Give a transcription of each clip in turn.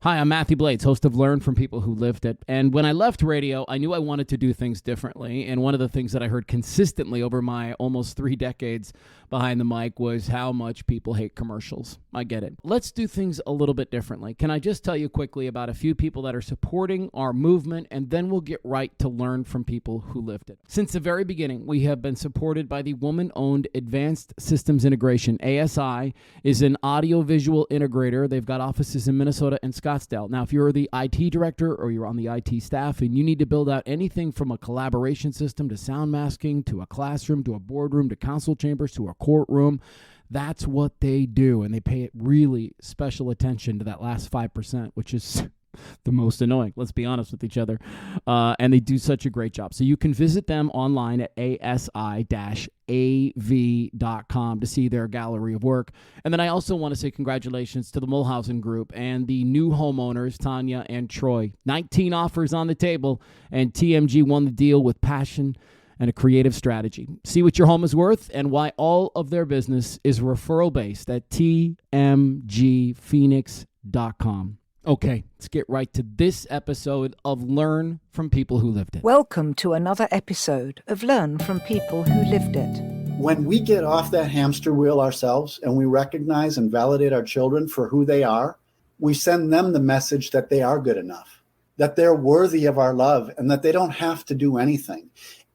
Hi, I'm Mathew Blades, host of Learn from People Who Lived It. And when I left radio, I knew I wanted to do things differently. And one of the things that I heard consistently over my almost 3 decades behind the mic was how much people hate commercials. I get it. Let's do things a little bit differently. Can I just tell you quickly about a few people that are supporting our movement, and then we'll get right to Learn from People Who Lived It. Since the very beginning, we have been supported by the woman-owned Advanced Systems Integration. ASI is an audiovisual integrator. They've got offices in Minnesota and Scottsdale. Now, if you're the IT director or you're on the IT staff and you need to build out anything from a collaboration system to sound masking to a classroom to a boardroom to council chambers to a courtroom, that's what they do. And they pay really special attention to that last 5%, which is the most annoying. Let's be honest with each other. And they do such a great job. So you can visit them online at asi-av.com to see their gallery of work. And then I also want to say congratulations to the Mulhausen Group and the new homeowners, Tanya and Troy. 19 offers on the table, and TMG won the deal with passion and a creative strategy. See what your home is worth and why all of their business is referral-based at tmgphoenix.com. Okay, let's get right to this episode of Learn from People Who Lived It. Welcome to another episode of Learn from People Who Lived It. When we get off that hamster wheel ourselves and we recognize and validate our children for who they are, we send them the message that they are good enough, that they're worthy of our love, and that they don't have to do anything.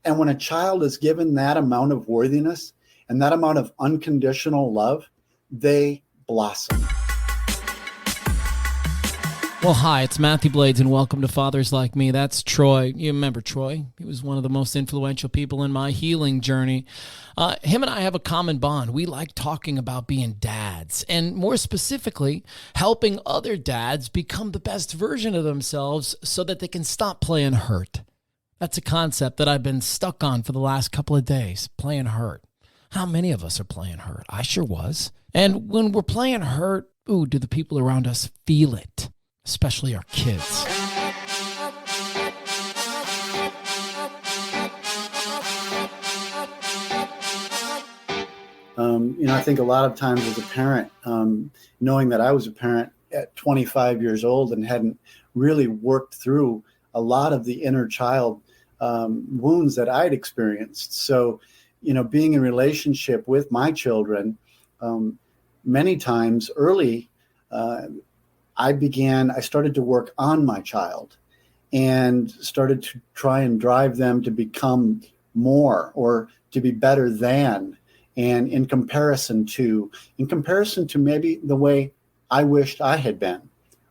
And when a child is given that amount of worthiness and that amount of unconditional love, they blossom. Well, hi, it's Mathew Blades, and welcome to Fathers Like Me. That's Troy. You remember Troy? He was one of the most influential people in my healing journey. Him and I have a common bond. We like talking about being dads, and more specifically, helping other dads become the best version of themselves so that they can stop playing hurt. That's a concept that I've been stuck on for the last couple of days, playing hurt. How many of us are playing hurt? I sure was. And when we're playing hurt, do the people around us feel it? Especially our kids. I think a lot of times as a parent, knowing that I was a parent at 25 years old and hadn't really worked through a lot of the inner child wounds that I'd experienced. So, being in relationship with my children, many times early, I started to work on my child and started to try and drive them to become more or to be better than, and in comparison to maybe the way I wished I had been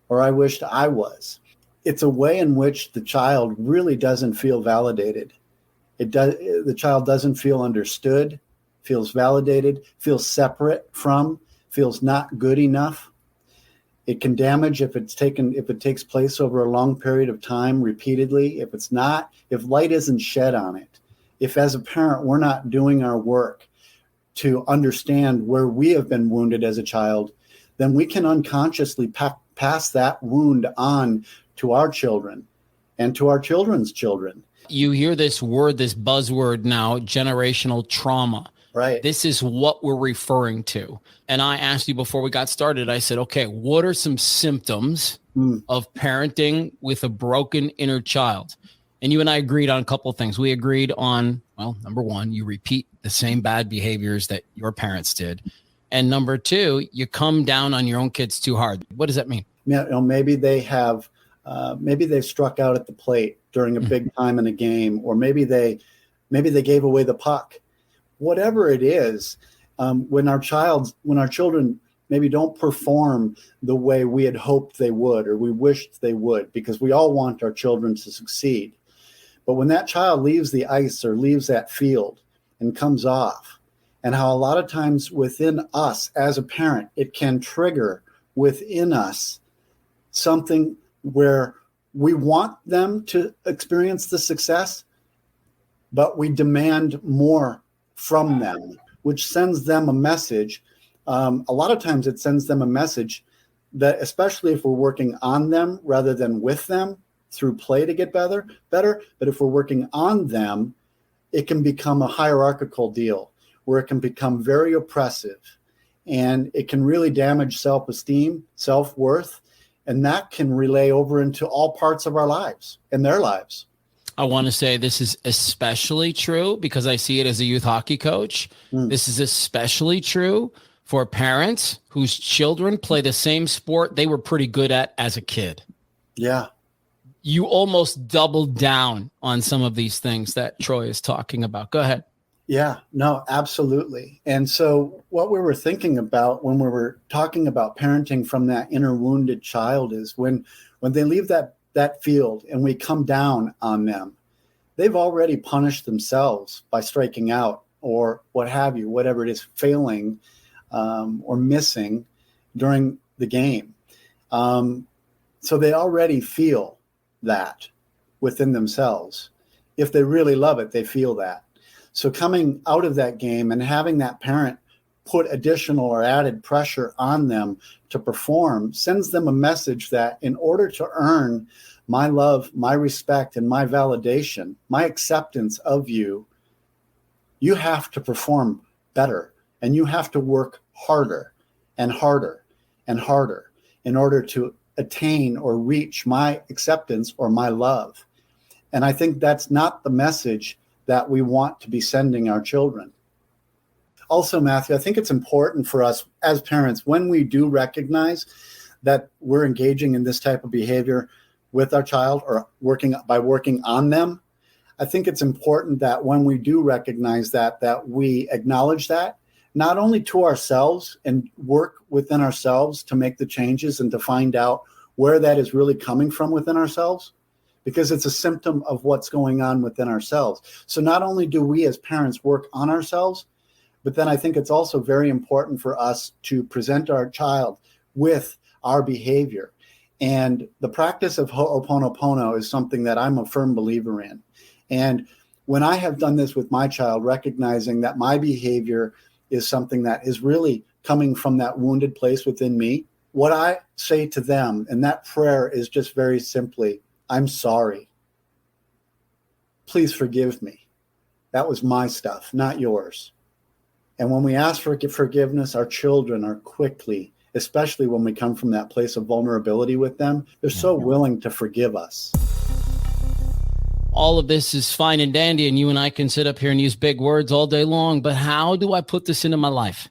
or I wished I was. It's a way in which the child really doesn't feel validated. The child doesn't feel understood, feels validated, feels separate from, feels not good enough. It can damage if it takes place over a long period of time repeatedly. If light isn't shed on it, if as a parent we're not doing our work to understand where we have been wounded as a child, then we can unconsciously pass that wound on to our children and to our children's children. You hear this word, this buzzword now, generational trauma. Right. This is what we're referring to. And I asked you before we got started, I said, okay, what are some symptoms of parenting with a broken inner child? And you and I agreed on a couple of things. We agreed on, well, number one, you repeat the same bad behaviors that your parents did. And number two, you come down on your own kids too hard. What does that mean? Maybe they've struck out at the plate during a big time in a game, or maybe they gave away the puck. Whatever it is, when our children maybe don't perform the way we had hoped they would or we wished they would, because we all want our children to succeed. But when that child leaves the ice or leaves that field and comes off, and how a lot of times within us as a parent, it can trigger within us something where we want them to experience the success, but we demand more from them, which sends them a message. A lot of times it sends them a message that, especially if we're working on them rather than with them through play to get better. But if we're working on them, it can become a hierarchical deal where it can become very oppressive, and it can really damage self-esteem, self-worth, And that can relay over into all parts of our lives and their lives. I want to say this is especially true because I see it as a youth hockey coach. This is especially true for parents whose children play the same sport they were pretty good at as a kid. Yeah. You almost doubled down on some of these things that Troy is talking about. Go ahead. Yeah, no, absolutely. And so what we were thinking about when we were talking about parenting from that inner wounded child is when they leave that field and we come down on them, they've already punished themselves by striking out or what have you, whatever it is, failing or missing during the game. So they already feel that within themselves. If they really love it, they feel that. So coming out of that game and having that parent put additional or added pressure on them to perform sends them a message that in order to earn my love, my respect, and my validation, my acceptance of you, you have to perform better and you have to work harder and harder and harder in order to attain or reach my acceptance or my love. And I think that's not the message that we want to be sending our children. Also, Matthew, I think it's important for us as parents, when we do recognize that we're engaging in this type of behavior with our child or working on them, I think it's important that when we do recognize that we acknowledge that, not only to ourselves and work within ourselves to make the changes and to find out where that is really coming from within ourselves, because it's a symptom of what's going on within ourselves. So not only do we as parents work on ourselves, but then I think it's also very important for us to present our child with our behavior. And the practice of Ho'oponopono is something that I'm a firm believer in. And when I have done this with my child, recognizing that my behavior is something that is really coming from that wounded place within me, what I say to them, and that prayer is just very simply, I'm sorry. Please forgive me. That was my stuff, not yours. And when we ask for forgiveness, our children are quickly, especially when we come from that place of vulnerability with them, they're so willing to forgive us. All of this is fine and dandy, and you and I can sit up here and use big words all day long, but how do I put this into my life?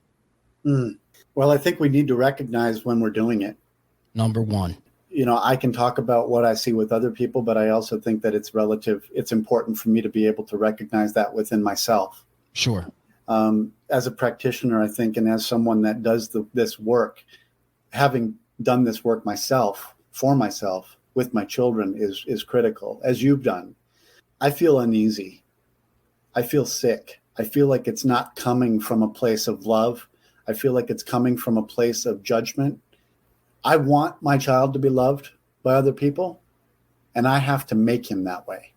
Well, I think we need to recognize when we're doing it. Number one. I can talk about what I see with other people, but I also think that it's relative. It's important for me to be able to recognize that within myself. Sure. As a practitioner, I think, and as someone that does this work, having done this work myself, for myself, with my children is critical, as you've done. I feel uneasy. I feel sick. I feel like it's not coming from a place of love. I feel like it's coming from a place of judgment. I want my child to be loved by other people, and I have to make him that way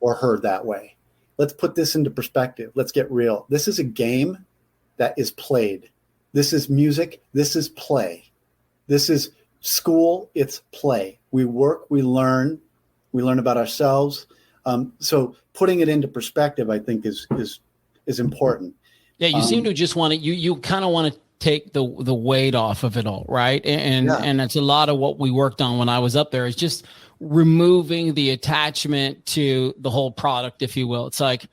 or her that way. Let's put this into perspective. Let's get real. This is a game that is played. This is music. This is play. This is school. It's play. We work, we learn about ourselves. So putting it into perspective, I think is important. Yeah, you seem to just want to, you kind of want to take the weight off of it all, right? And that's a lot of what we worked on when I was up there, is just removing the attachment to the whole product, if you will. It's like,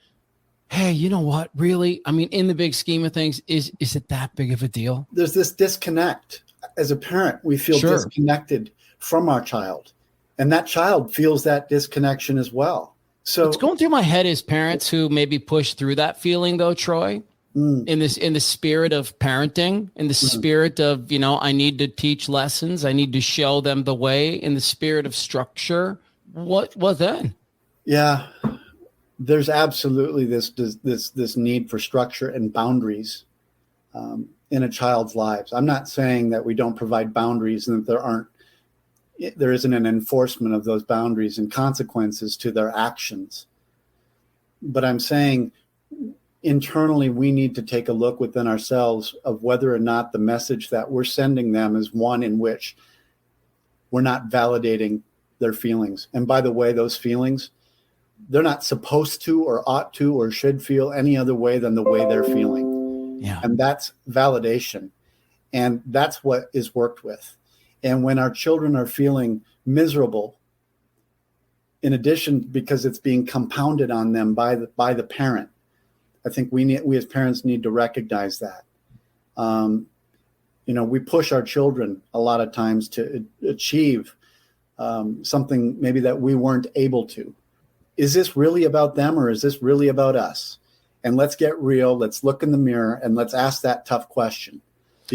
hey, you know what? Really? I mean, in the big scheme of things, is it that big of a deal? There's this disconnect. As a parent, we feel disconnected from our child, and that child feels that disconnection as well. So what's going through my head is parents who maybe push through that feeling, though, Troy, in the spirit of parenting, in the spirit of, I need to teach lessons, I need to show them the way, in the spirit of structure. What then? Yeah, there's absolutely this need for structure and boundaries in a child's lives. I'm not saying that we don't provide boundaries and that there isn't an enforcement of those boundaries and consequences to their actions. But I'm saying internally, we need to take a look within ourselves of whether or not the message that we're sending them is one in which we're not validating their feelings. And by the way, those feelings, they're not supposed to or ought to or should feel any other way than the way they're feeling. Yeah. And that's validation. And that's what is worked with. And when our children are feeling miserable, in addition, because it's being compounded on them by the parent, I think we as parents need to recognize that. We push our children a lot of times to achieve something maybe that we weren't able to. Is this really about them, or is this really about us? And let's get real. Let's look in the mirror and let's ask that tough question.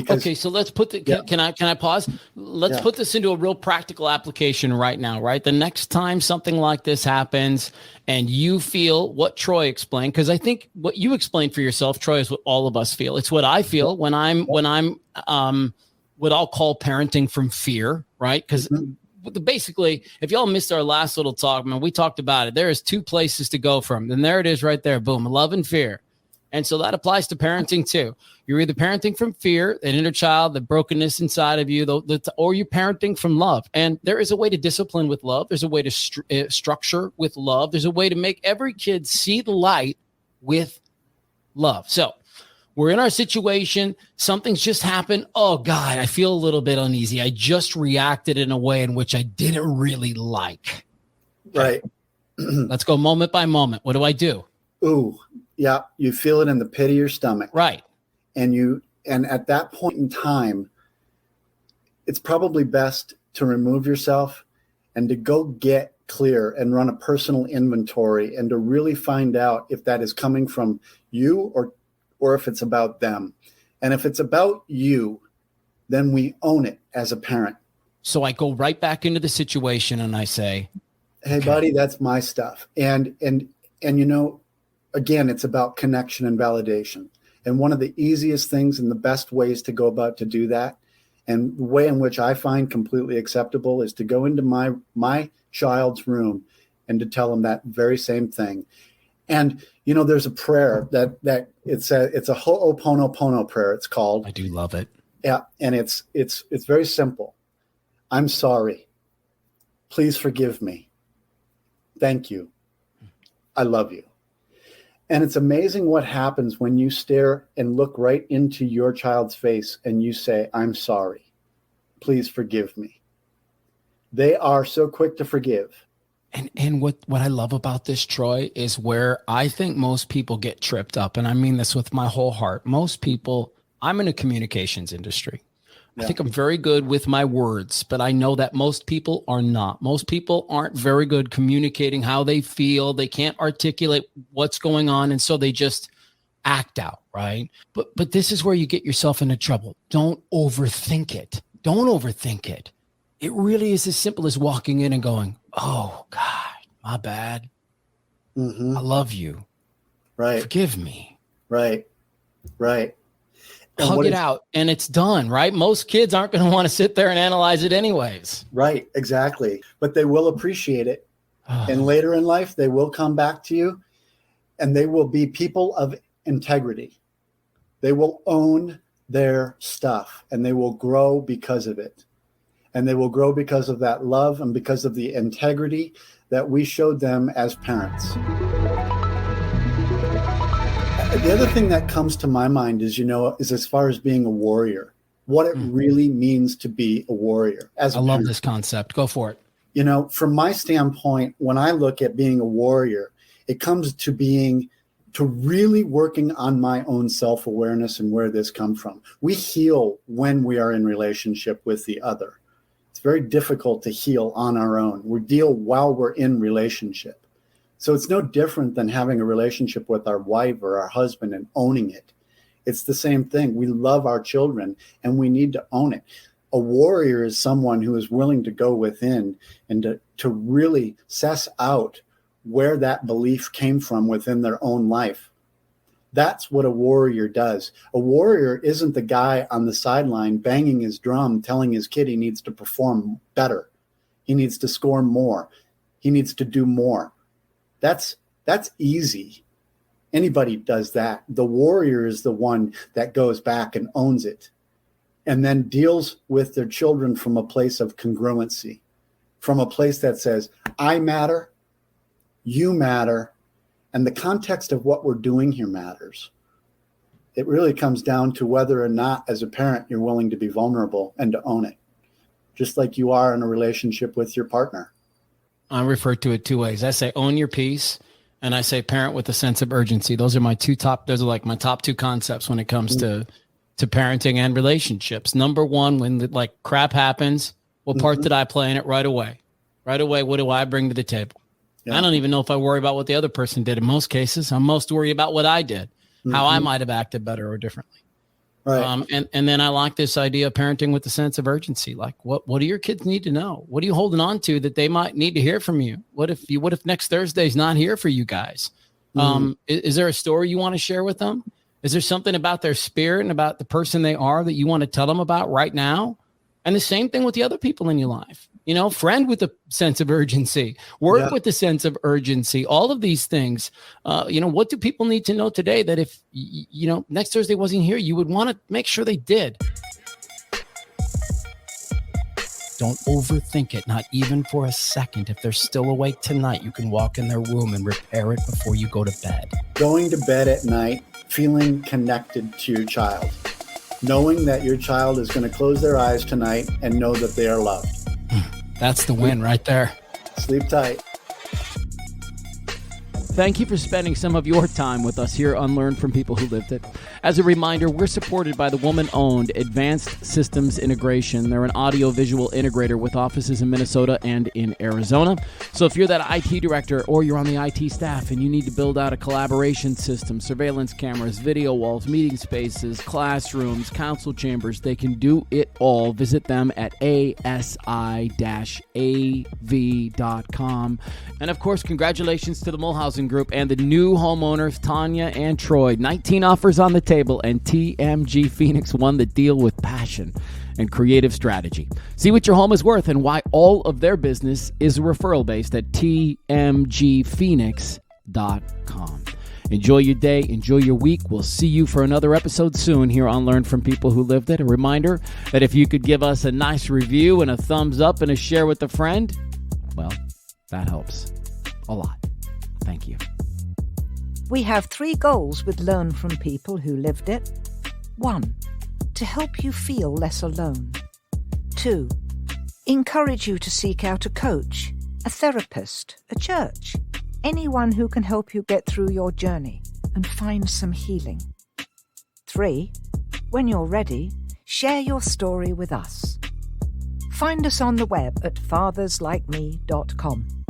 Okay, so let's put can I pause? Let's put this into a real practical application right now, right? The next time something like this happens and you feel what Troy explained, because I think what you explained for yourself, Troy, is what all of us feel. It's what I feel when I'm what I'll call parenting from fear, right? Because basically, if y'all missed our last little talk, man, we talked about it. There is two places to go from, and there it is right there. Boom, love and fear. And so that applies to parenting too. You're either parenting from fear, an inner child, the brokenness inside of you, or you're parenting from love. And there is a way to discipline with love. There's a way to structure with love. There's a way to make every kid see the light with love. So we're in our situation. Something's just happened. Oh, God, I feel a little bit uneasy. I just reacted in a way in which I didn't really like. Right. Let's go moment by moment. What do I do? Ooh, yeah. You feel it in the pit of your stomach. Right. And at that point in time, it's probably best to remove yourself and to go get clear and run a personal inventory and to really find out if that is coming from you or if it's about them. And if it's about you, then we own it as a parent. So I go right back into the situation and I say, hey, buddy, that's my stuff. And again, it's about connection and validation. And one of the easiest things and the best ways to go about to do that, and the way in which I find completely acceptable, is to go into my child's room and to tell them that very same thing. And, there's a prayer that it's a Ho'oponopono prayer, it's called. I do love it. Yeah. And it's very simple. I'm sorry. Please forgive me. Thank you. I love you. And it's amazing what happens when you stare and look right into your child's face and you say, I'm sorry. Please forgive me. They are so quick to forgive. And what I love about this, Troy, is where I think most people get tripped up. And I mean this with my whole heart. Most people, I'm in a communications industry. I think I'm very good with my words, but I know that most people are not. Most people aren't very good communicating how they feel. They can't articulate what's going on. And so they just act out, right? But this is where you get yourself into trouble. Don't overthink it. Don't overthink it. It really is as simple as walking in and going, oh, God, my bad. Mm-hmm. I love you. Right. Forgive me. Right. Hug it out and it's done, right? Most kids aren't going to want to sit there and analyze it anyways. Right, exactly. But they will appreciate it. And later in life, they will come back to you and they will be people of integrity. They will own their stuff and they will grow because of it. And they will grow because of that love and because of the integrity that we showed them as parents. The other thing that comes to my mind is as far as being a warrior, what it really means to be a warrior. I love this concept. Go for it. From my standpoint, when I look at being a warrior, it comes to really working on my own self-awareness and where this comes from. We heal when we are in relationship with the other. It's very difficult to heal on our own. We deal while we're in relationship. So it's no different than having a relationship with our wife or our husband and owning it. It's the same thing. We love our children and we need to own it. A warrior is someone who is willing to go within and to really suss out where that belief came from within their own life. That's what a warrior does. A warrior isn't the guy on the sideline banging his drum, telling his kid he needs to perform better. He needs to score more. He needs to do more. That's easy. Anybody does that. The warrior is the one that goes back and owns it and then deals with their children from a place of congruency, from a place that says, I matter, you matter, and the context of what we're doing here matters. It really comes down to whether or not, as a parent, you're willing to be vulnerable and to own it. just like you are in a relationship with your partner. I refer to it two ways. I say own your peace, and I say parent with a sense of urgency. Those are my like my top two concepts when it comes to parenting and relationships. Number one, when crap happens, what part did I play in it right away? Right away, what do I bring to the table? Yeah. I don't even know if I worry about what the other person did in most cases. I'm most worried about what I did, how I might have acted better or differently. Right. And then I like this idea of parenting with a sense of urgency. Like, what do your kids need to know? What are you holding on to that they might need to hear from you? What if next Thursday's not here for you guys? Is there a story you want to share with them? Is there something about their spirit and about the person they are that you want to tell them about right now? And the same thing with the other people in your life. Friend with a sense of urgency, work with a sense of urgency, all of these things. What do people need to know today that if, next Thursday wasn't here, you would want to make sure they did? Don't overthink it, not even for a second. If they're still awake tonight, you can walk in their room and repair it before you go to bed. Going to bed at night, feeling connected to your child, knowing that your child is going to close their eyes tonight and know that they are loved. That's the win right there. Sleep tight. Thank you for spending some of your time with us here on Learn from People Who Lived It. As a reminder, we're supported by the woman-owned Advanced Systems Integration. They're an audio-visual integrator with offices in Minnesota and in Arizona. So if you're that IT director or you're on the IT staff and you need to build out a collaboration system, surveillance cameras, video walls, meeting spaces, classrooms, council chambers, they can do it all. Visit them at asi-av.com. And of course, congratulations to the Mulhausen Group and the new homeowners, Tanya and Troy. 19 offers on the table, and TMG Phoenix won the deal with passion and creative strategy. See what your home is worth and why all of their business is referral based at tmgphoenix.com. Enjoy your day. Enjoy your week. We'll see you for another episode soon here on Learn from People Who Lived It. A reminder that if you could give us a nice review and a thumbs up and a share with a friend, well, that helps a lot. Thank you. We have 3 goals with Learn from People Who Lived It. 1. To help you feel less alone. 2. Encourage you to seek out a coach, a therapist, a church, anyone who can help you get through your journey and find some healing. 3. When you're ready, share your story with us. Find us on the web at fatherslikeme.com.